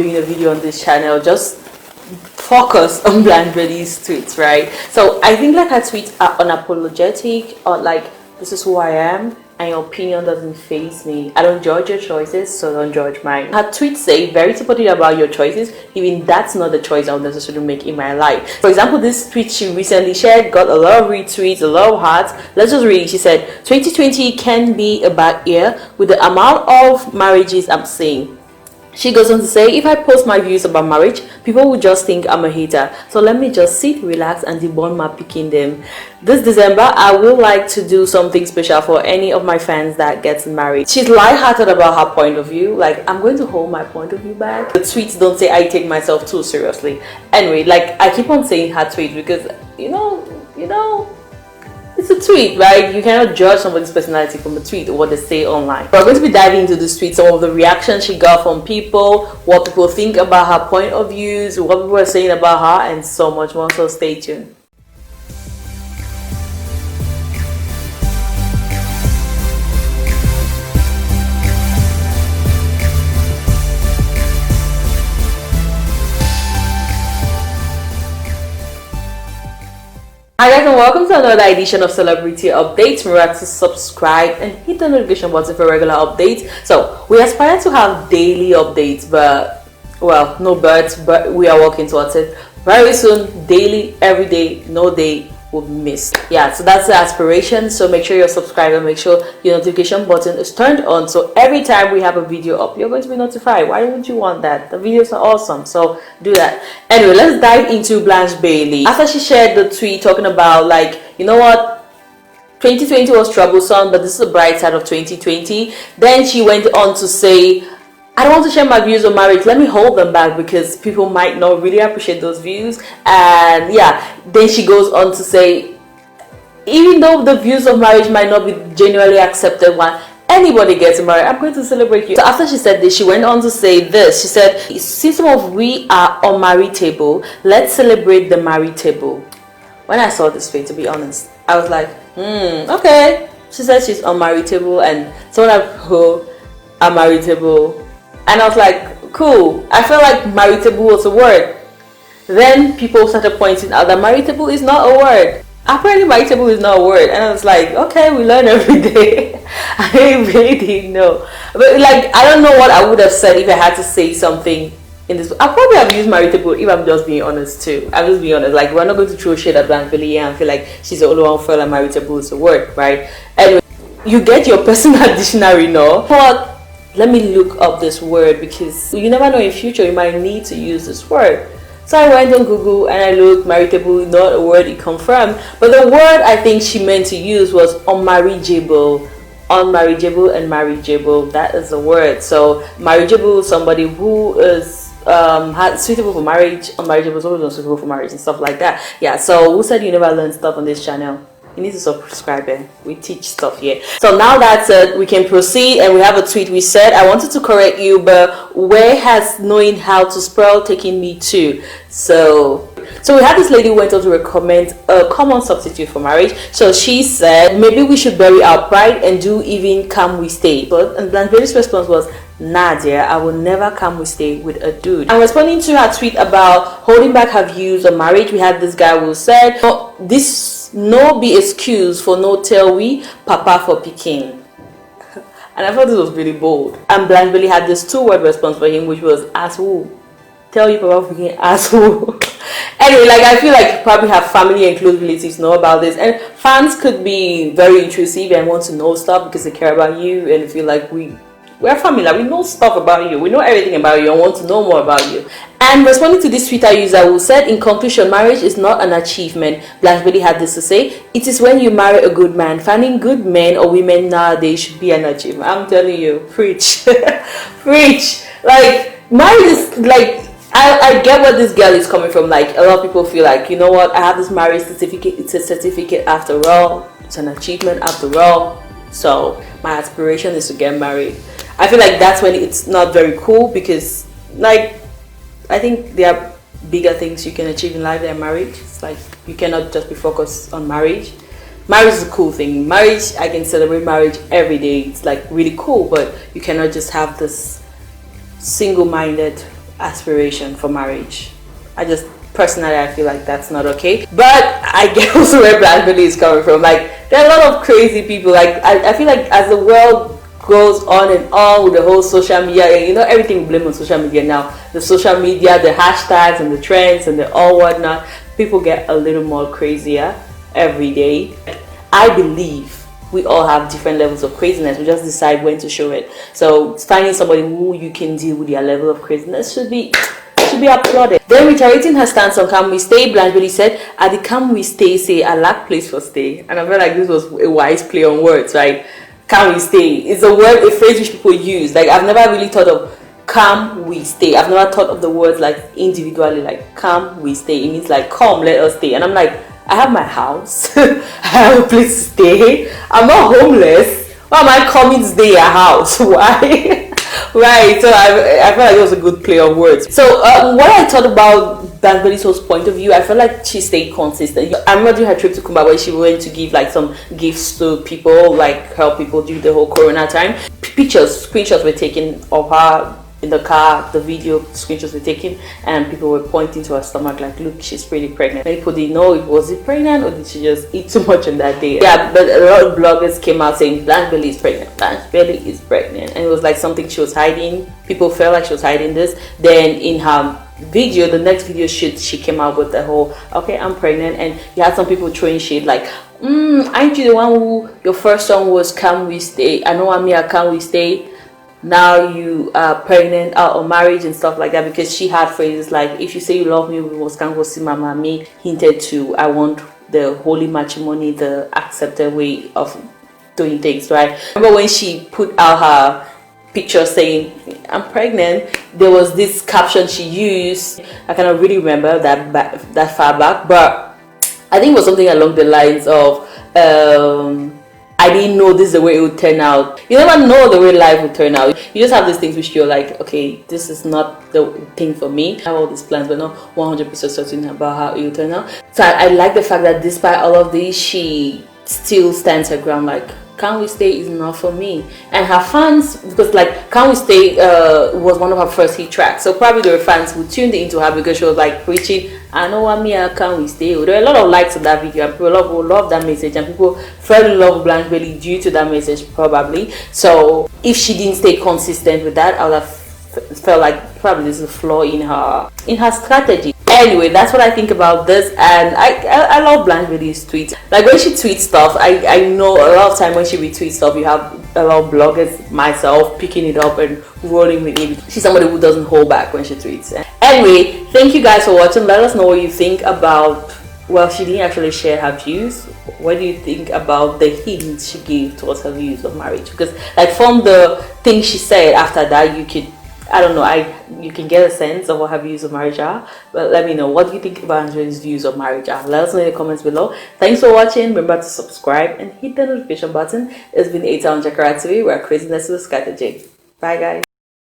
doing a video on this channel, just focus on Blanche Bailly's tweets, right? So I think like her tweets are unapologetic, or like, this is who I am and your opinion doesn't faze me. I don't judge your choices, so don't judge mine. Her tweets say very supportive about your choices, even that's not the choice I would necessarily make in my life. For example, this tweet she recently shared got a lot of retweets, a lot of hearts. Let's just read it. She said, 2020 can be a bad year with the amount of marriages I'm seeing. She goes on to say, if I post my views about marriage, people will just think I'm a hater. So let me just sit, relax, and debone my picking them. This December, I will like to do something special for any of my fans that gets married. She's lighthearted about her point of view. Like, I'm going to hold my point of view back. The tweets don't say I take myself too seriously. Anyway, like, I keep on saying her tweet because, you know, it's a tweet, right? You cannot judge somebody's personality from a tweet or what they say online. We're going to be diving into this tweet, some of the reactions she got from people, what people think about her point of views, what people are saying about her, and so much more. So stay tuned. Hi guys, and welcome to another edition of Celebrity Updates. Remember to subscribe and hit the notification button for regular updates. So we aspire to have daily updates, but well, no birds, but we are working towards it. Very soon, daily, every day, no day will be missed. Yeah, so that's the aspiration. So make sure you're subscribed and make sure your notification button is turned on, so every time we have a video up, you're going to be notified. Why would you want that? The videos are awesome, so do that. Anyway, let's dive into Blanche Bailly. After she shared the tweet talking about, like, you know what, 2020 was troublesome, but this is the bright side of 2020. Then she went on to say, I don't want to share my views on marriage. Let me hold them back because people might not really appreciate those views. And yeah, then she goes on to say, even though the views of marriage might not be genuinely accepted when anybody gets married, I'm going to celebrate you. So after she said this, she went on to say this. She said, since some of we are unmarriageable, let's celebrate the marriageable. When I saw this tweet, to be honest, I was like, okay. She said she's unmarriageable and someone who are marriageable. And I was like, cool. I felt like marriageable was a word. Then people started pointing out that marriageable is not a word. Apparently marriageable is not a word. And I was like, okay, we learn every day. I really didn't know. But like, I don't know what I would have said if I had to say something in this. I probably have used marriageable if I'm just being honest too. I'm just being honest. Like, we're not going to throw shade at Blanche Bailly and feel like she's the only one who felt like marriageable is a word, right? Anyway, you get your personal dictionary now. But let me look up this word because you never know in future you might need to use this word. So I went on Google and I looked, marriageable, not a word, it confirmed. But the word I think she meant to use was unmarriageable. Unmarriageable and marriageable, that is the word. So marriageable, somebody who is suitable for marriage. Unmarriageable, somebody who's unsuitable for marriage and stuff like that. Yeah, so who said you never learn stuff on this channel? You need to subscribe. We teach stuff here. So now that said, we can proceed, and we have a tweet. We said, I wanted to correct you, but where has knowing how to spell taken me to? So we had this lady who went on to recommend a common substitute for marriage. So she said, maybe we should bury our pride and do even come we stay. And Blanche Bailly's response was, nah dear, I will never come we stay with a dude. And responding to her tweet about holding back her views on marriage, we had this guy who said, oh, this no be excuse for no tell we papa for picking. And I thought this was really bold. And Blanche Bailly had this two-word response for him, which was ask who. Tell you papa for picking, ask who. Anyway, like, I feel like you probably have family and close relatives know about this, and fans could be very intrusive and want to know stuff because they care about you and feel like we're family, like we know stuff about you, we know everything about you and want to know more about you. And responding to this Twitter user who said, in conclusion, marriage is not an achievement, Blanche Bailly had this to say, it is when you marry a good man. Finding good men or women nowadays should be an achievement. I'm telling you, preach. Preach. Like, marriage is like, I get where this girl is coming from. Like, a lot of people feel like, you know what, I have this marriage certificate, it's a certificate after all, it's an achievement after all, so my aspiration is to get married. I feel like that's when it's not very cool because, like, I think there are bigger things you can achieve in life than marriage. It's like you cannot just be focused on marriage. Marriage is a cool thing. Marriage, I can celebrate marriage every day. It's like really cool, but you cannot just have this single-minded aspiration for marriage. Personally, I feel like that's not okay. But I get also where Blanche Bailly is coming from. Like, there are a lot of crazy people. Like, I feel like as the world goes on and on with the whole social media, and you know, everything we blame on social media now. The social media, the hashtags and the trends and the all whatnot. People get a little more crazier every day. I believe we all have different levels of craziness. We just decide when to show it. So finding somebody who you can deal with their level of craziness should be applauded. Then reiterating her stance on Can We Stay, Blanche Bailly said, at the Can We Stay say I lack place for stay. And I feel like this was a wise play on words, right? Can we stay? It's a phrase which people use. Like, I've never really thought of can we stay. I've never thought of the words like individually, like can we stay. It means like come, let us stay. And I'm like, I have my house. I have a place to stay. I'm not homeless. Why am I coming to stay at a house? Why? Right, so I felt like it was a good play on words. So what I thought about Blanche Bailly's point of view, I felt like she stayed consistent. I remember during her trip to Kumba where she went to give like some gifts to people, like help people during the whole corona time. Screenshots were taken of her in the car, the video screenshots were taken, and people were pointing to her stomach like, look, she's pretty pregnant. Many people didn't know, was it pregnant or did she just eat too much on that day? Yeah, but a lot of bloggers came out saying Blanche Bailly is pregnant, Blanche Bailly is pregnant, and it was like something she was hiding. People felt like she was hiding this. Then in her video, the next video shoot, she came out with the whole, okay, I'm pregnant, and you had some people throwing shade like, aren't you the one who your first song was Can We Stay? I know I'm here, Can We Stay? Now you are pregnant or marriage and stuff like that, because she had phrases like, if you say you love me, we must can go see mama. Me hinted to, I want the holy matrimony, the accepted way of doing things, right? Remember when she put out her picture saying I'm pregnant, there was this caption she used. I cannot really remember that far back, but I think it was something along the lines of I didn't know this is the way it would turn out. You never know the way life would turn out. You just have these things which you're like, okay, this is not the thing for me. I have all these plans, but not 100% certain about how it will turn out. So I like the fact that despite all of this, she still stands her ground, like, Can We Stay is not for me. And her fans, because like Can We Stay was one of her first hit tracks, so probably there were fans who tuned into her because she was like preaching, I know what me, Can We Stay. There were a lot of likes on that video, and people love that message, and people fell in love with Blanche Bailly due to that message probably. So if she didn't stay consistent with that, I would have felt like probably there's a flaw in her strategy. Anyway, that's what I think about this, and I love Blanche Bailly's tweets. Like when she tweets stuff, I know a lot of time when she retweets stuff, you have a lot of bloggers, myself, picking it up and rolling with it. She's somebody who doesn't hold back when she tweets. Anyway, thank you guys for watching. Let us know what you think about, well, she didn't actually share her views. What do you think about the hints she gave towards her views of marriage? Because like from the things she said after that, you could, I don't know, you can get a sense of what her views of marriage are. But let me know, what do you think about Angela's views of marriage are? Let us know in the comments below. Thanks for watching. Remember to subscribe and hit the notification button. It's been Eta on Chakara Tv, where craziness is a strategy. Bye guys.